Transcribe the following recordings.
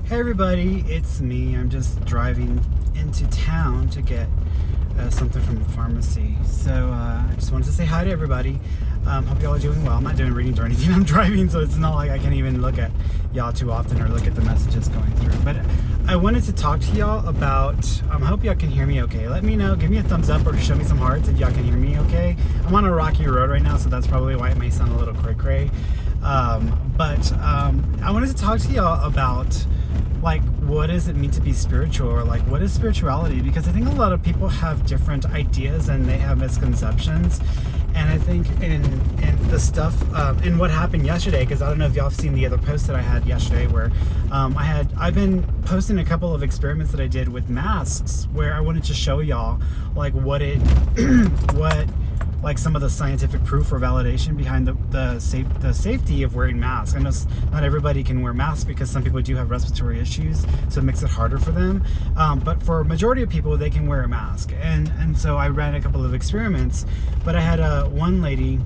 Hey everybody, it's me. I'm just driving into town to get something from the pharmacy. So I just wanted to say hi to everybody. Hope y'all are doing well. I'm not doing readings or anything. I'm driving, so it's not like I can even look at y'all too often or look at the messages going through. But I wanted to talk to y'all about, I hope y'all can hear me okay. Let me know, give me a thumbs up or show me some hearts if y'all can hear me okay. I'm on a rocky road right now, so that's probably why it may sound a little cray-cray. But I wanted to talk to y'all about like what does it mean to be spiritual, or like what is spirituality, because I think a lot of people have different ideas and they have misconceptions. And I think in the stuff in what happened yesterday, because I don't know if y'all have seen the other post that I had yesterday where I've been posting a couple of experiments that I did with masks where I wanted to show y'all like what like some of the scientific proof or validation behind the safety of wearing masks. I know not everybody can wear masks because some people do have respiratory issues, so it makes it harder for them. But for a majority of people, they can wear a mask. And so I ran a couple of experiments, but I had one lady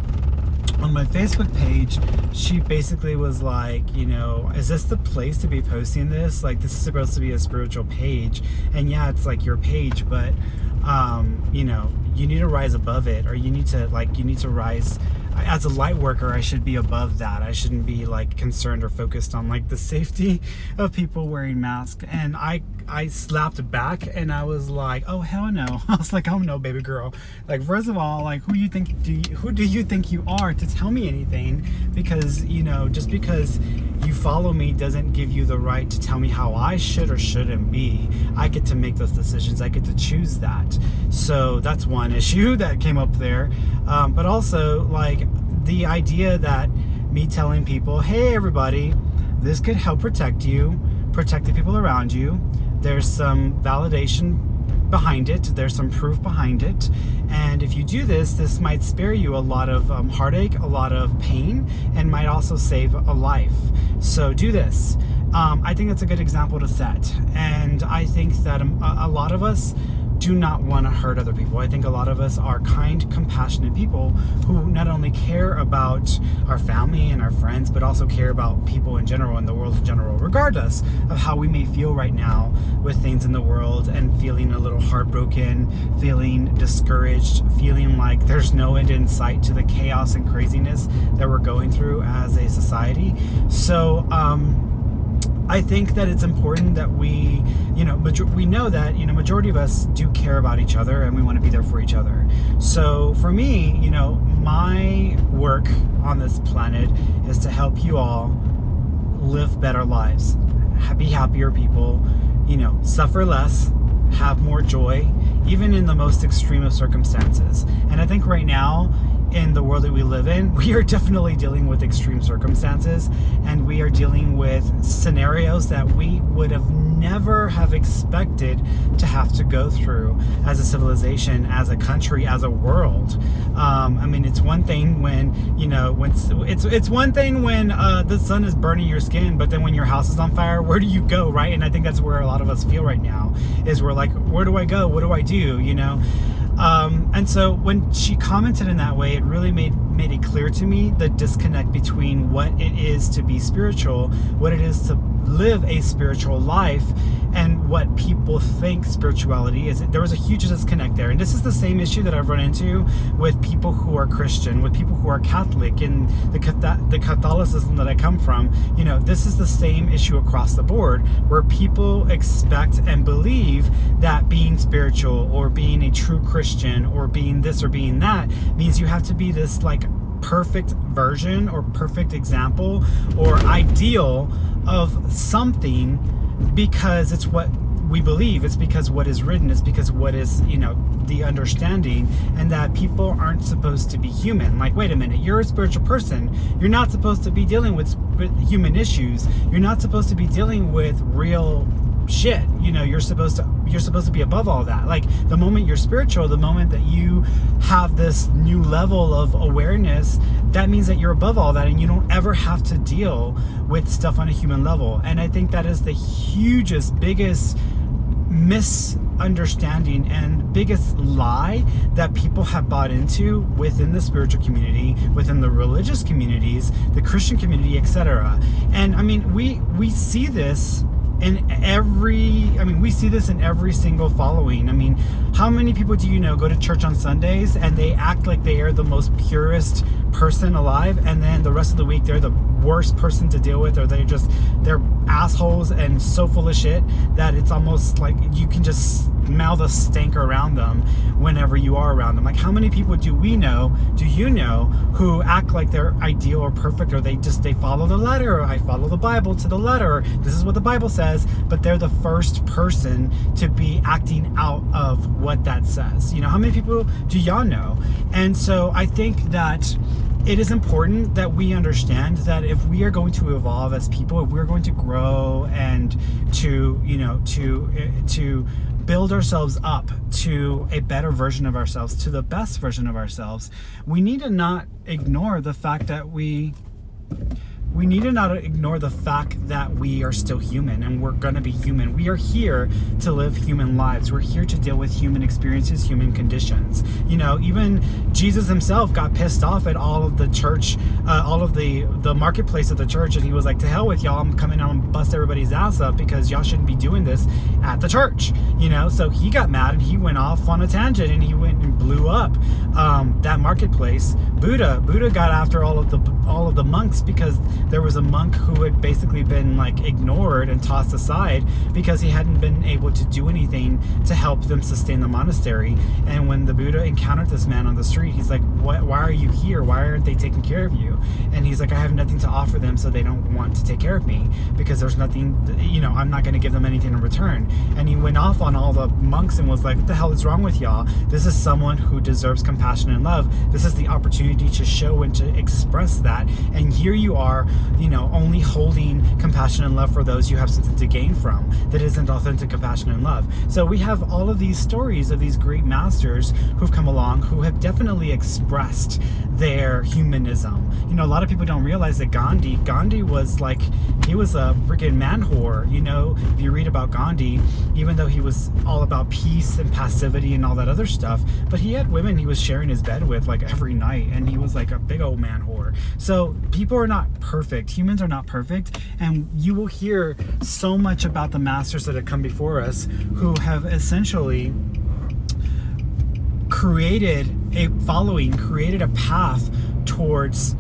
on my Facebook page. She basically was like, you know, is this the place to be posting this? Like, this is supposed to be a spiritual page, and yeah, it's like your page, but you know, you need to rise above it, or you need to rise as a light worker. I should be above that. I shouldn't be like concerned or focused on like the safety of people wearing masks. And I slapped back and I was like, oh hell no. I was like, oh no, baby girl. Like, first of all, like who do you think you are to tell me anything? Because, you know, just because you follow me doesn't give you the right to tell me how I should or shouldn't be. I get to make those decisions. I get to choose that. So that's one issue that came up there. But also, like, the idea that me telling people, hey everybody, this could help protect you, protect the people around you. There's some validation behind it. There's some proof behind it. And if you do this, this might spare you a lot of heartache, a lot of pain, and might also save a life. So do this. I think that's a good example to set. And I think that a lot of us do not want to hurt other people. I think a lot of us are kind, compassionate people who not only care about our family and our friends, but also care about people in general and the world in general, regardless of how we may feel right now with things in the world, and feeling a little heartbroken, feeling discouraged, feeling like there's no end in sight to the chaos and craziness that we're going through as a society. So, I think that it's important that we know that, you know, majority of us do care about each other and we want to be there for each other. So for me, you know, my work on this planet is to help you all live better lives, be happier people, you know, suffer less, have more joy, even in the most extreme of circumstances. And I think right now, in the world that we live in, we are definitely dealing with extreme circumstances, and we are dealing with scenarios that we would have never have expected to have to go through as a civilization, as a country, as a world. I mean, it's one thing when, you know, it's one thing when the sun is burning your skin, but then when your house is on fire, where do you go, right? And I think that's where a lot of us feel right now, is we're like, where do I go? What do I do? You know? And so when she commented in that way, it really made it clear to me the disconnect between what it is to be spiritual, what it is to live a spiritual life, and what people think spirituality is. There was a huge disconnect there. And this is the same issue that I've run into with people who are Christian, with people who are Catholic, in the Catholicism that I come from. You know, this is the same issue across the board, where people expect and believe that being spiritual or being a true Christian or being this or being that means you have to be this like perfect version or perfect example or ideal of something, because it's what we believe, it's because what is written, it's because what is, you know, the understanding, and that people aren't supposed to be human. Like, wait a minute, you're a spiritual person, you're not supposed to be dealing with human issues, you're not supposed to be dealing with real shit. You know, you're supposed to be above all that. Like, the moment you're spiritual, the moment that you have this new level of awareness, that means that you're above all that, and you don't ever have to deal with stuff on a human level. And I think that is the hugest, biggest misunderstanding and biggest lie that people have bought into within the spiritual community, within the religious communities, the Christian community, etc. And I mean, we see this we see this in every single following. I mean, how many people do you know go to church on Sundays and they act like they are the most purest person alive, and then the rest of the week they're the worst person to deal with, or they're assholes and so full of shit that it's almost like you can just smell the stank around them whenever you are around them. Like, how many people do you know, who act like they're ideal or perfect, or they follow the letter, or I follow the Bible to the letter, or this is what the Bible says, but they're the first person to be acting out of what that says. How many people do y'all know? And so I think that it is important that we understand that if we are going to evolve as people, if we're going to grow and to build ourselves up to a better version of ourselves, to the best version of ourselves, we need to not ignore the fact that we are still human, and we're going to be human. We are here to live human lives. We're here to deal with human experiences, human conditions. Even Jesus himself got pissed off at all of the church, all of the marketplace of the church, and he was like, to hell with y'all, I'm coming out and bust everybody's ass up because y'all shouldn't be doing this at the church. So he got mad and he went off on a tangent and he went and blew up that marketplace. Buddha got after all of the monks because there was a monk who had basically been like ignored and tossed aside because he hadn't been able to do anything to help them sustain the monastery. And when the Buddha encountered this man on the street, he's like, why are you here? Why aren't they taking care of you? And he's like, I have nothing to offer them, so they don't want to take care of me because there's nothing, I'm not going to give them anything in return. And he went off on all the monks and was like, what the hell is wrong with y'all? This is someone who deserves compassion and love. This is the opportunity to show and to express that. And here you are, only holding compassion and love for those you have something to gain from that isn't authentic compassion and love. So we have all of these stories of these great masters who've come along who have definitely expressed their humanism. A lot of people don't realize that Gandhi was like, he was a freaking man whore. If you read about Gandhi, even though he was all about peace and passivity and all that other stuff, but he had women he was sharing his bed with like every night, and he was like a big old man whore. So people are not perfect. Humans are not perfect, and you will hear so much about the masters that have come before us who have essentially created a following, created a path towards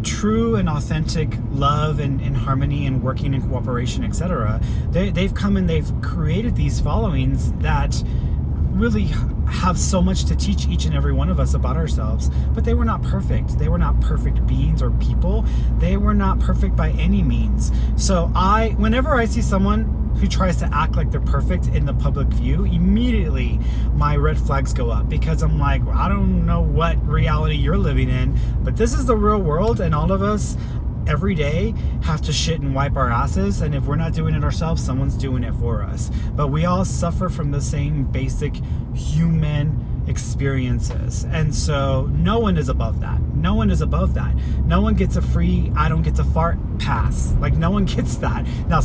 true and authentic love and harmony and working in cooperation, etc. They've come and they've created these followings that really have so much to teach each and every one of us about ourselves. But they were not perfect. They were not perfect beings or people. They were not perfect by any means. So whenever I see someone who tries to act like they're perfect in the public view, immediately my red flags go up, because I'm like, well, I don't know what reality you're living in, but this is the real world, and all of us every day have to shit and wipe our asses, and if we're not doing it ourselves, someone's doing it for us. But we all suffer from the same basic human experiences, and so no one is above that. No one is above that. No one gets a free I don't get to fart pass. Like, no one gets that. Now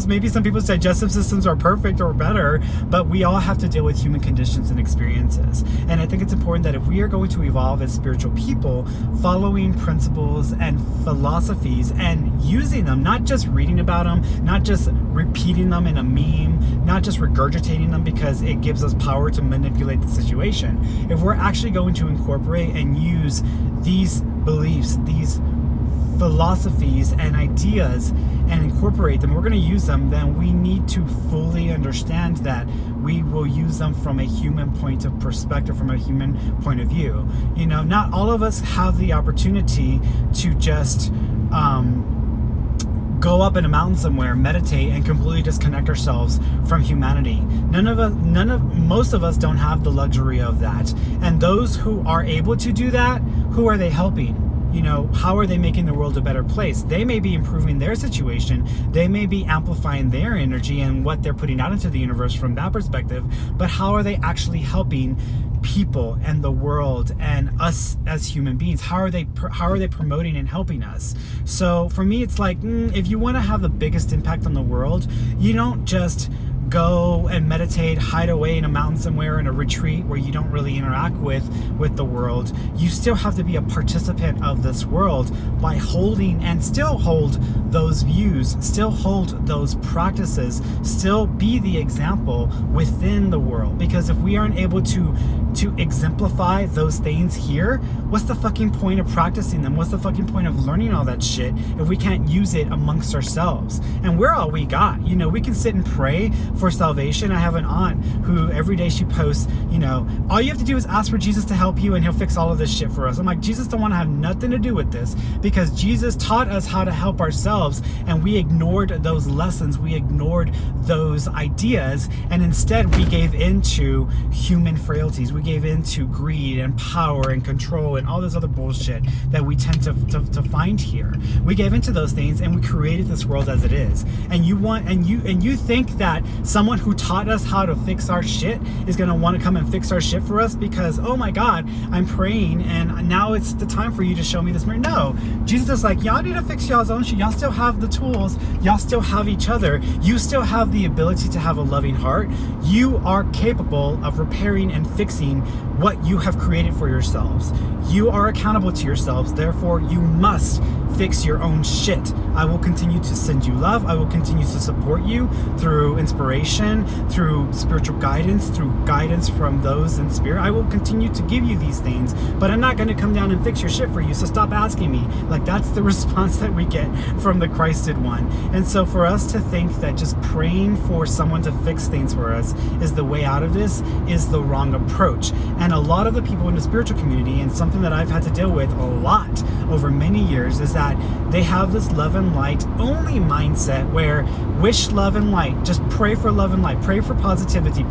maybe some people's digestive systems are perfect or better, but we all have to deal with human conditions and experiences. And I think it's important that if we are going to evolve as spiritual people, following principles and philosophies and using them, not just reading about them, not just repeating them in a meme, not just regurgitating them because it gives us power to manipulate the situation. If we're actually going to incorporate and use these beliefs, these philosophies and ideas and incorporate them, we're going to use them, then we need to fully understand that we will use them from a human point of perspective, from a human point of view. Not all of us have the opportunity to just go up in a mountain somewhere, meditate, and completely disconnect ourselves from humanity. Most of us don't have the luxury of that. And those who are able to do that, who are they helping? How are they making the world a better place? They may be improving their situation. They may be amplifying their energy and what they're putting out into the universe from that perspective. But how are they actually helping people and the world and us as human beings? How are they promoting and helping us? So for me, it's like, if you want to have the biggest impact on the world, you don't just go and meditate, hide away in a mountain somewhere in a retreat where you don't really interact with the world. You still have to be a participant of this world by holding and still hold those views, still hold those practices, still be the example within the world. Because if we aren't able to exemplify those things here, what's the fucking point of practicing them? What's the fucking point of learning all that shit if we can't use it amongst ourselves? And we're all we got. You know, we can sit and pray for salvation. I have an aunt who every day she posts, you know, all you have to do is ask for Jesus to help you and he'll fix all of this shit for us. I'm like, Jesus don't want to have nothing to do with this, because Jesus taught us how to help ourselves, and we ignored those lessons, we ignored those ideas, and instead we gave into human frailties. We gave into greed and power and control and all this other bullshit that we tend to find here. We gave into those things and we created this world as it is. And you think that someone who taught us how to fix our shit is going to want to come and fix our shit for us because, oh my God, I'm praying and now it's the time for you to show me this mirror. No, Jesus is like, y'all need to fix y'all's own shit. Y'all still have the tools. Y'all still have each other. You still have the ability to have a loving heart. You are capable of repairing and fixing what you have created for yourselves. You are accountable to yourselves. Therefore, you must fix your own shit. I will continue to send you love. I will continue to support you through inspiration, through spiritual guidance, through guidance from those in spirit. I will continue to give you these things, but I'm not going to come down and fix your shit for you. So stop asking me. Like, that's the response that we get from the Christed one. And so for us to think that just praying for someone to fix things for us is the way out of this is the wrong approach. And a lot of the people in the spiritual community, and something that I've had to deal with a lot over many years, is that they have this love and light only mindset where wish love and light, just pray for love and light, pray for positivity.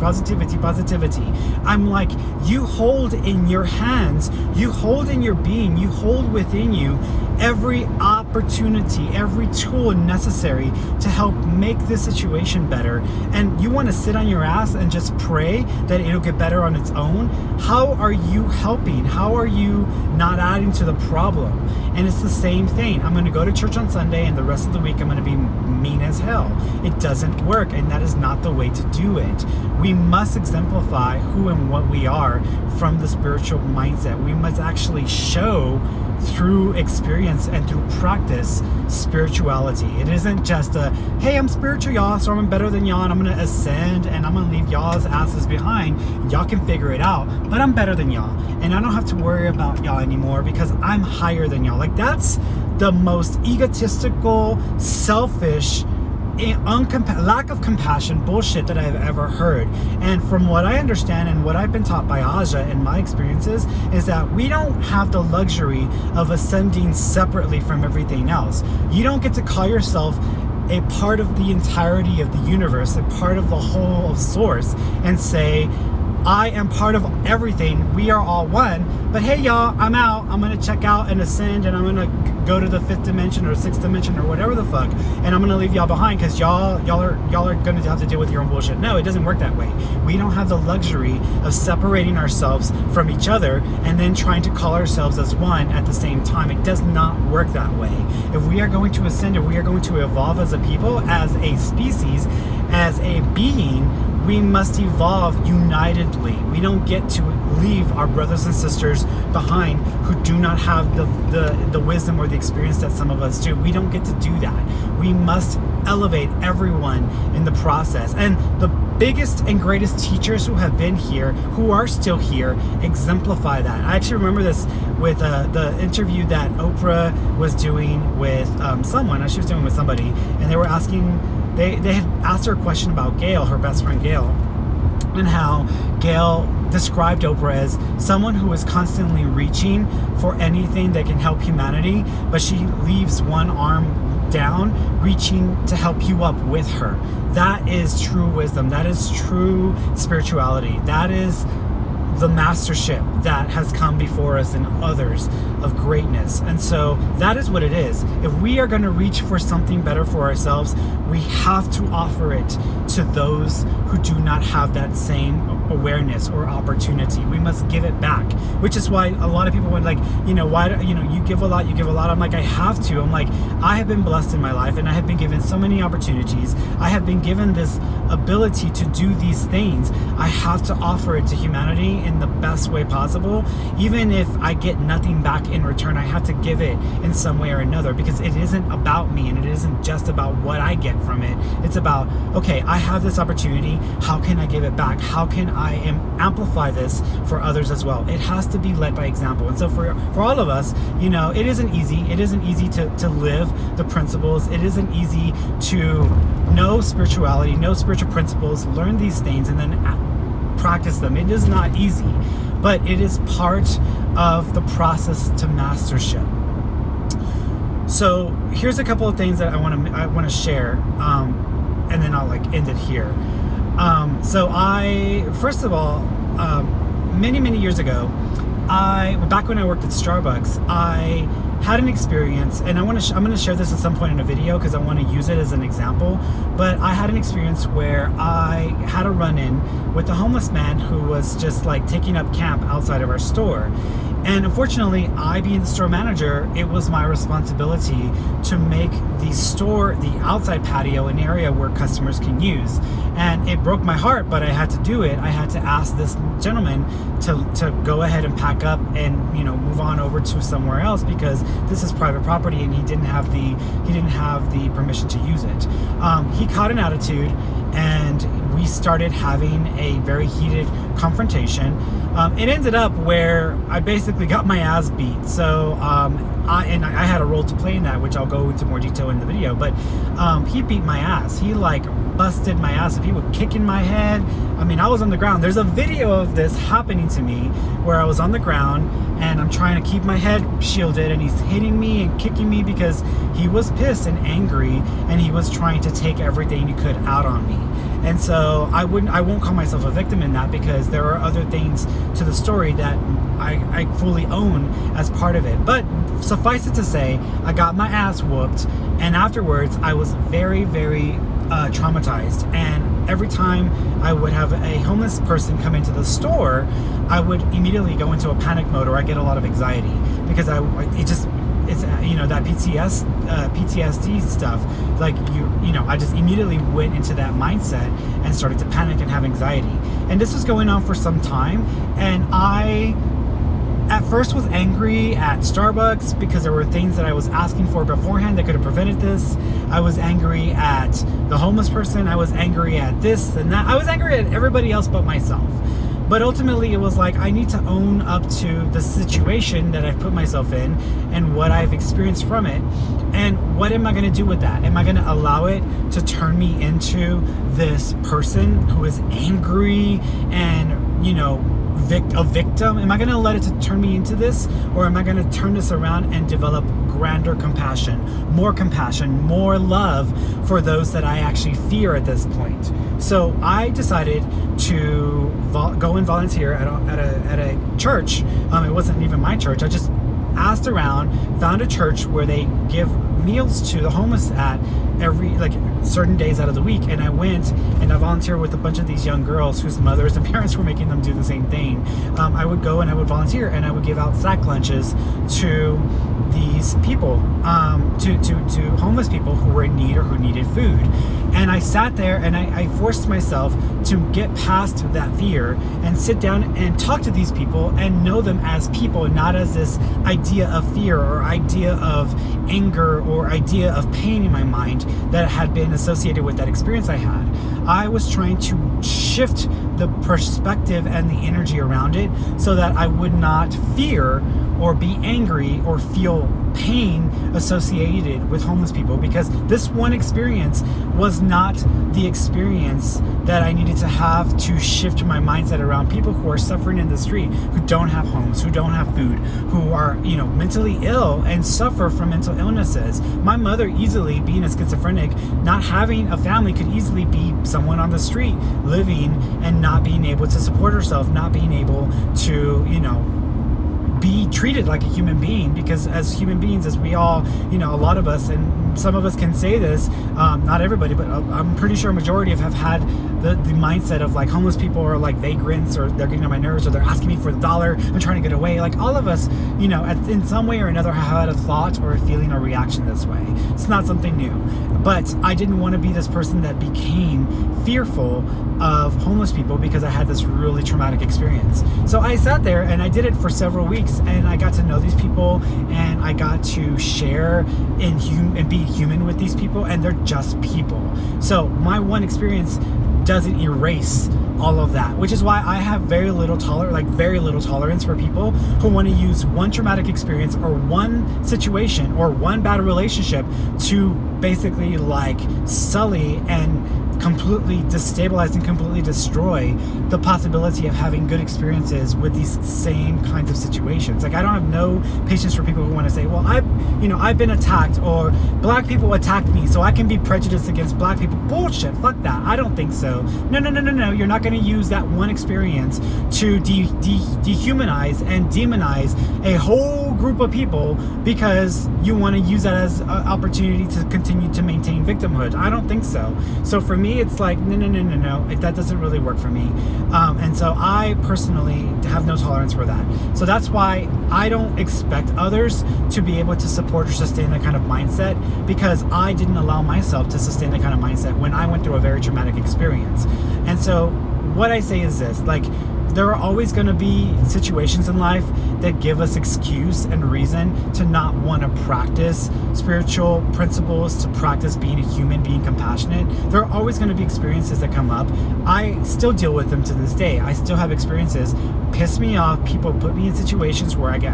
I'm like, you hold in your hands, you hold in your being, you hold within you every opportunity, every tool necessary to help make this situation better. And you want to sit on your ass and just pray that it'll get better on its own? How are you helping? How are you not adding to the problem? And it's the same thing. I'm going to go to church on Sunday and the rest of the week I'm going to be mean as hell. It doesn't work, and that is not the way to do it. We must exemplify who and what we are from the spiritual mindset. We must actually show through experience and through practice spirituality. It isn't just a, hey, I'm spiritual, y'all, so I'm better than y'all, and I'm going to ascend and I'm going to leave y'all's asses behind. Y'all can figure it out, but I'm better than y'all, and I don't have to worry about y'all anymore because I'm higher than y'all. Like, that's the most egotistical, selfish, lack of compassion bullshit that I've ever heard. And from what I understand and what I've been taught by Aja and my experiences is that we don't have the luxury of ascending separately from everything else. You don't get to call yourself a part of the entirety of the universe, a part of the whole of source, and say, I am part of everything. We are all one. But hey, y'all, I'm out. I'm going to check out and ascend, and I'm going to go to the 5th dimension or 6th dimension or whatever the fuck, and I'm going to leave y'all behind because y'all are going to have to deal with your own bullshit. No, it doesn't work that way. We don't have the luxury of separating ourselves from each other and then trying to call ourselves as one at the same time. It does not work that way. If we are going to ascend, if we are going to evolve as a people, as a species, as a being, we must evolve unitedly. We don't get to leave our brothers and sisters behind who do not have the wisdom or the experience that some of us do. We don't get to do that. We must elevate everyone in the process. And the biggest and greatest teachers who have been here, who are still here, exemplify that. I actually remember this with the interview that Oprah was doing with someone. She was doing with somebody, and they were asking, they had asked her a question about Gail, her best friend Gail, and how Gail described Oprah as someone who is constantly reaching for anything that can help humanity, but she leaves one arm down, reaching to help you up with her. That is true wisdom. That is true spirituality. That is the mastership that has come before us and others of greatness. And so that is what it is. If we are going to reach for something better for ourselves, we have to offer it to those who do not have that same awareness or opportunity. We must give it back, which is why a lot of people went like, why, you give a lot, you give a lot. I'm like, I have to. I'm like, I have been blessed in my life and I have been given so many opportunities. I have been given this ability to do these things. I have to offer it to humanity in the best way possible. Even if I get nothing back in return, I have to give it in some way or another, because it isn't about me and it isn't just about what I get from it. It's about, okay, I have this opportunity. How can I give it back? How can I amplify this for others as well? It has to be led by example. And so for all of us, it isn't easy. It isn't easy to live the principles. It isn't easy to know spirituality, know spiritual principles, learn these things, and then practice them. It is not easy, but it is part of the process to mastership. So here's a couple of things that I want to share, and then I'll end it here. So first of all, many years ago, back when I worked at Starbucks, I had an experience, and I'm going to share this at some point in a video because I want to use it as an example. But I had an experience where I had a run-in with a homeless man who was just taking up camp outside of our store. And unfortunately, I being the store manager, it was my responsibility to make the outside patio an area where customers can use. And it broke my heart, but I had to do it. I had to ask this gentleman to go ahead and pack up and move on over to somewhere else, because this is private property and he didn't have the permission to use it. He caught an attitude, and we started having a very heated confrontation. It ended up where I basically got my ass beat. So I had a role to play in that, which I'll go into more detail in the video. But he beat my ass. He busted my ass. He would kick in my head. I mean, I was on the ground. There's a video of this happening to me where I was on the ground and I'm trying to keep my head shielded, and he's hitting me and kicking me because he was pissed and angry, and he was trying to take everything he could out on me. And so I won't call myself a victim in that, because there are other things to the story that I fully own as part of it. But suffice it to say, I got my ass whooped, and afterwards I was very, very traumatized. And every time I would have a homeless person come into the store, I would immediately go into a panic mode, or I get a lot of anxiety, because it's that PTSD stuff. I just immediately went into that mindset and started to panic and have anxiety. And this was going on for some time, and I at first was angry at Starbucks because there were things that I was asking for beforehand that could have prevented this. I was angry at the homeless person. I was angry at this and that. I was angry at everybody else but myself. But ultimately, it was I need to own up to the situation that I've put myself in and what I've experienced from it. And what am I going to do with that? Am I going to allow it to turn me into this person who is angry and, a victim? Am I going to let it to turn me into this? Or am I going to turn this around and develop grander compassion, more love for those that I actually fear at this point? So I decided to go and volunteer at a church. It wasn't even my church. I just asked around, found a church where they give meals to the homeless at every certain days out of the week, and I went and I volunteered with a bunch of these young girls whose mothers and parents were making them do the same thing. I would go and I would volunteer, and I would give out sack lunches to these people, to homeless people who were in need or who needed food. And I sat there and I forced myself to get past that fear and sit down and talk to these people and know them as people, and not as this idea of fear or idea of anger or idea of pain in my mind that had been associated with that experience I had. I was trying to shift the perspective and the energy around it so that I would not fear or be angry or feel pain associated with homeless people, because this one experience was not the experience that I needed to have to shift my mindset around people who are suffering in the street, who don't have homes, who don't have food, who are, mentally ill and suffer from mental illnesses. My mother, easily being a schizophrenic, not having a family, could easily be someone on the street living and not being able to support herself, not being able to, be treated like a human being, because as human beings, as we all, a lot of us, and some of us can say this, not everybody, but I'm pretty sure a majority have had the mindset of like homeless people are like vagrants, or they're getting on my nerves, or they're asking me for the dollar, I'm trying to get away. Like all of us, in some way or another have had a thought or a feeling or reaction this way. It's not something new, but I didn't want to be this person that became fearful of homeless people because I had this really traumatic experience. So I sat there and I did it for several weeks, and I got to know these people, and I got to share and be human with these people, and they're just people. So my one experience doesn't erase all of that, which is why I have very little tolerance for people who want to use one traumatic experience or one situation or one bad relationship to basically like sully and completely destabilize and completely destroy the possibility of having good experiences with these same kinds of situations. Like I don't have no patience for people who want to say, well, I've been attacked, or black people attacked me, so I can be prejudiced against black people. Bullshit, fuck that. I don't think so. No. You're not going to use that one experience to dehumanize and demonize a whole group of people because you want to use that as an opportunity to continue to maintain victimhood. I don't think so. So for me, it's like, no. That doesn't really work for me. And so I personally have no tolerance for that. So that's why I don't expect others to be able to support or sustain that kind of mindset, because I didn't allow myself to sustain that kind of mindset when I went through a very traumatic experience. And so what I say is this, like, there are always going to be situations in life that give us excuse and reason to not want to practice spiritual principles, to practice being a human, being compassionate. There are always going to be experiences that come up. I still deal with them to this day. I still have experiences piss me off. People put me in situations where I get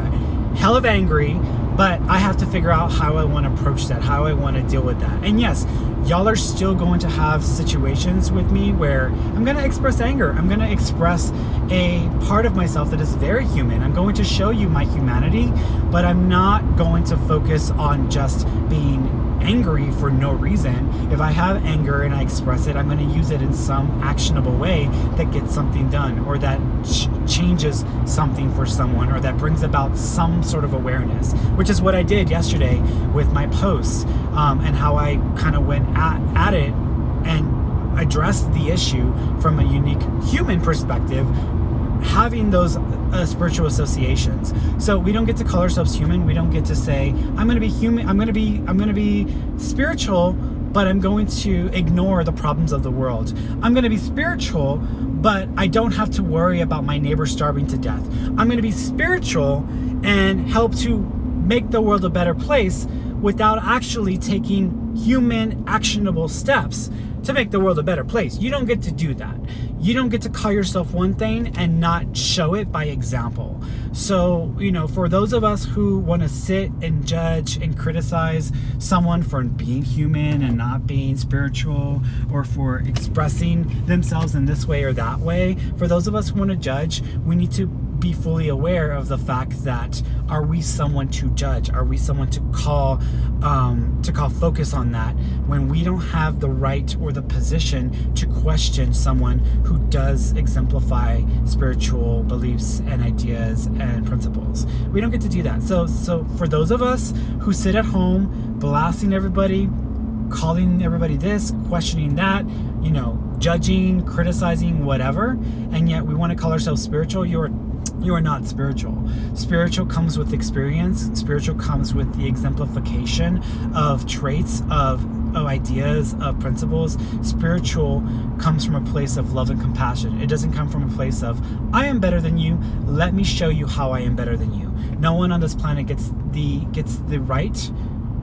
hell of angry, but I have to figure out how I want to approach that, how I want to deal with that. And yes, y'all are still going to have situations with me where I'm going to express anger. I'm going to express a part of myself that is very human. I'm going to show you my humanity, but I'm not going to focus on just being angry for no reason. If I have anger and I express it, I'm going to use it in some actionable way that gets something done, or that changes something for someone, or that brings about some sort of awareness, which is what I did yesterday with my posts, and how I kind of went at it and addressed the issue from a unique human perspective, having those spiritual associations. So we don't get to call ourselves human. We don't get to say, I'm going to be human. I'm going to be spiritual, but I'm going to ignore the problems of the world. I'm going to be spiritual, but I don't have to worry about my neighbor starving to death. I'm going to be spiritual and help to make the world a better place without actually taking human actionable steps to make the world a better place. You don't get to do that. You don't get to call yourself one thing and not show it by example. So, for those of us who want to sit and judge and criticize someone for being human and not being spiritual, or for expressing themselves in this way or that way, for those of us who want to judge, we need to be fully aware of the fact that, are we someone to judge? Are we someone to call focus on that when we don't have the right or the position to question someone who does exemplify spiritual beliefs and ideas and principles? We don't get to do that. So for those of us who sit at home blasting everybody, calling everybody this, questioning that, judging, criticizing, whatever, and yet we want to call ourselves spiritual, you are not spiritual. Spiritual comes with experience. Spiritual comes with the exemplification of traits, of ideas, of principles. Spiritual comes from a place of love and compassion. It doesn't come from a place of, I am better than you, let me show you how I am better than you. No one on this planet gets the right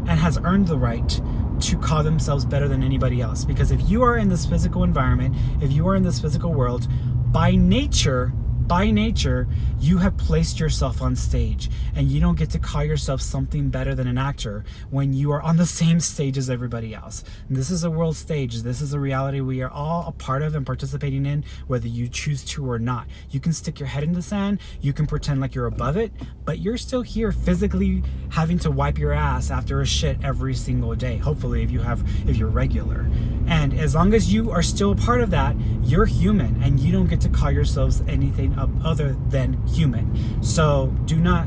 and has earned the right to call themselves better than anybody else. Because if you are in this physical environment, if you are in this physical world, by nature, by nature, you have placed yourself on stage, and you don't get to call yourself something better than an actor when you are on the same stage as everybody else. And this is a world stage. This is a reality we are all a part of and participating in, whether you choose to or not. You can stick your head in the sand, you can pretend like you're above it, but you're still here physically having to wipe your ass after a shit every single day, hopefully if you're regular. And as long as you are still a part of that, you're human, and you don't get to call yourselves anything other than human. So do not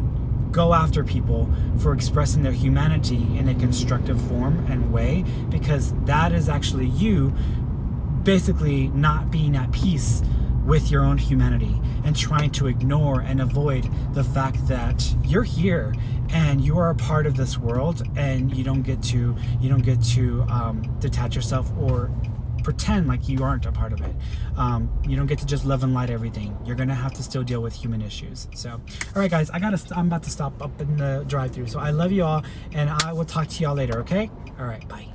go after people for expressing their humanity in a constructive form and way, because that is actually you basically not being at peace with your own humanity and trying to ignore and avoid the fact that you're here and you are a part of this world, and you don't get to detach yourself or pretend like you aren't a part of it. You don't get to just love and light everything. You're gonna have to still deal with human issues. So, all right, guys, I'm about to stop up in the drive-thru. So I love you all, and I will talk to y'all later. Okay? All right, bye.